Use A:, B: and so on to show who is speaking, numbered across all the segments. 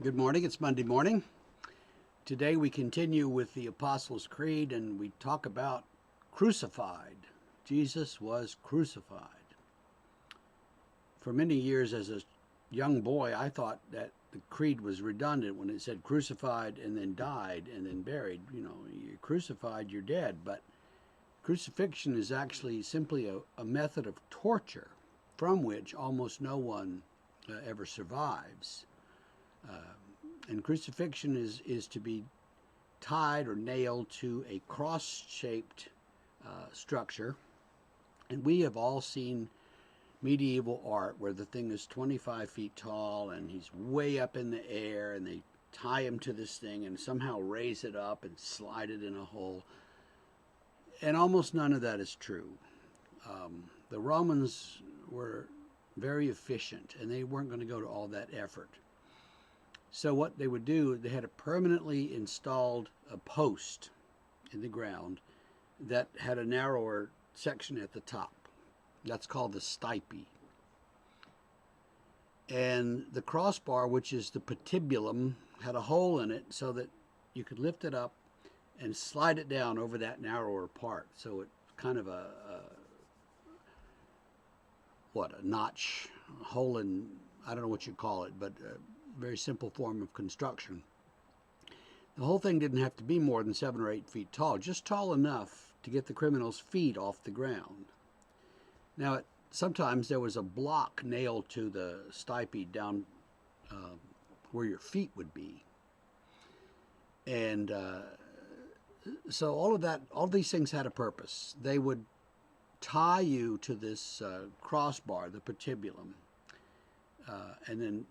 A: Good morning. It's Monday morning. Today we continue with the Apostles' Creed and we talk about crucified. Jesus was crucified. For many years as a young boy, I thought that the creed was redundant when it said crucified and then died and then buried. You know, you're crucified, you're dead. But crucifixion is actually simply a method of torture from which almost no one ever survives. And crucifixion is to be tied or nailed to a cross-shaped structure. And we have all seen medieval art where the thing is 25 feet tall and he's way up in the air and they tie him to this thing and somehow raise it up and slide it in a hole. And almost none of that is true. The Romans were very efficient and they weren't going to go to all that effort. So what they would do, they had a permanently installed a post in the ground that had a narrower section at the top. That's called the stipe. And the crossbar, which is the patibulum, had a hole in it so that you could lift it up and slide it down over that narrower part. So it kind of a notch, hole in, I don't know what you call it, but very simple form of construction. The whole thing didn't have to be more than 7 or 8 feet tall, just tall enough to get the criminal's feet off the ground. Now, sometimes there was a block nailed to the stipe down where your feet would be. And so all these things had a purpose. They would tie you to this crossbar, the patibulum, and then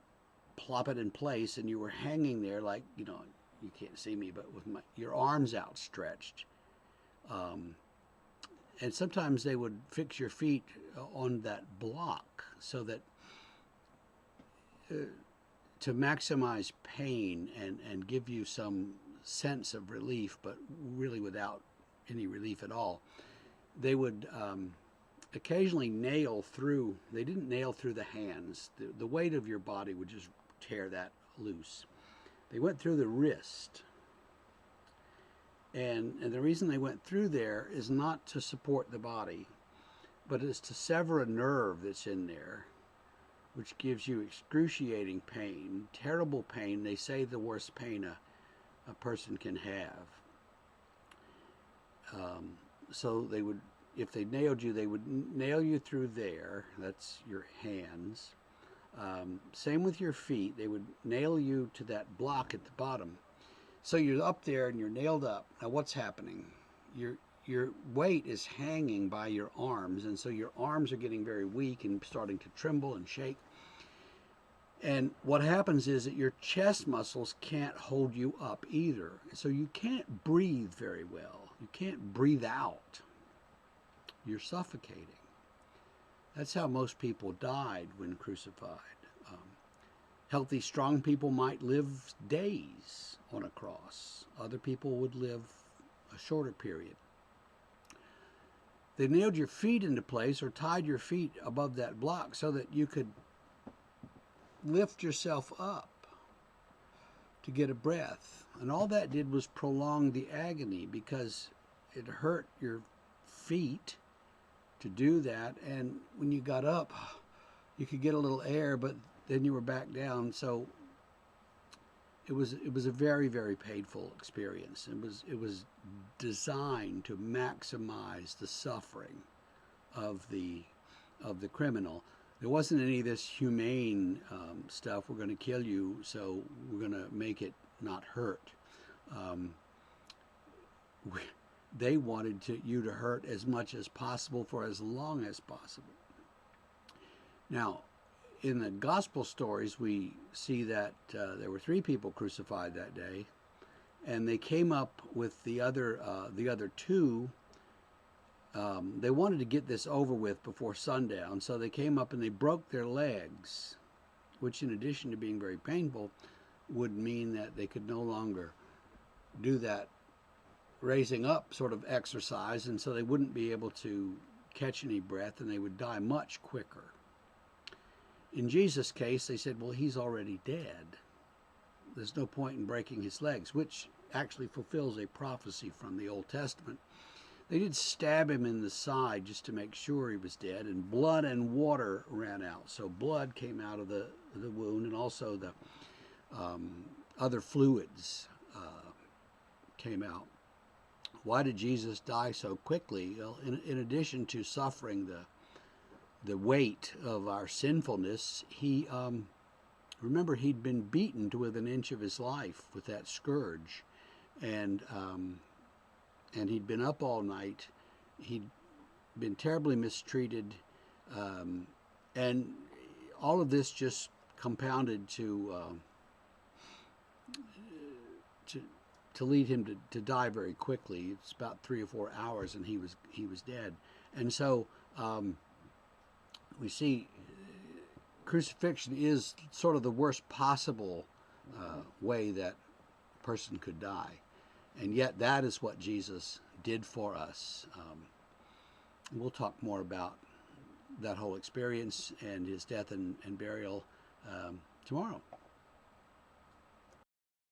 A: plop it in place, and you were hanging there like, you know, you can't see me, but with your arms outstretched. And sometimes they would fix your feet on that block so that to maximize pain and give you some sense of relief, but really without any relief at all. They would occasionally nail through. They didn't nail through the hands. The weight of your body would just tear that loose. They went through the wrist. And the reason they went through there is not to support the body, but it's to sever a nerve that's in there, which gives you excruciating pain, terrible pain. They say the worst pain a person can have. So they would, if they nailed you, they would nail you through there. That's your hands. Same with your feet. They would nail you to that block at the bottom. So you're up there and you're nailed up. Now what's happening? Your weight is hanging by your arms, and so your arms are getting very weak and starting to tremble and shake. And what happens is that your chest muscles can't hold you up either. So you can't breathe very well. You can't breathe out. You're suffocating. That's how most people died when crucified. Healthy, strong people might live days on a cross. Other people would live a shorter period. They nailed your feet into place or tied your feet above that block so that you could lift yourself up to get a breath. And all that did was prolong the agony because it hurt your feet to do that. And when you got up, you could get a little air, but then you were back down. So it was a very, very painful experience. It was designed to maximize the suffering of the criminal. There wasn't any of this humane stuff. We're going to kill you, so we're going to make it not hurt. They wanted you to hurt as much as possible for as long as possible. Now, in the gospel stories, we see that there were 3 people crucified that day, and they came up with the other 2. They wanted to get this over with before sundown, so they came up and they broke their legs, which in addition to being very painful, would mean that they could no longer do that raising up sort of exercise, and so they wouldn't be able to catch any breath and they would die much quicker. In Jesus' case, they said, well, he's already dead. there's no point in breaking his legs, which actually fulfills a prophecy from the Old Testament. They did stab him in the side just to make sure he was dead, and blood and water ran out. So blood came out of the wound, and also the other fluids came out. Why did Jesus die so quickly? Well, in addition to suffering the weight of our sinfulness, he remember he'd been beaten to within an inch of his life with that scourge, and he'd been up all night. He'd been terribly mistreated, and all of this just compounded to lead him to die very quickly. It's about 3 or 4 hours, and he was dead. And so we see crucifixion is sort of the worst possible way that a person could die. And yet that is what Jesus did for us. We'll talk more about that whole experience and his death and burial tomorrow.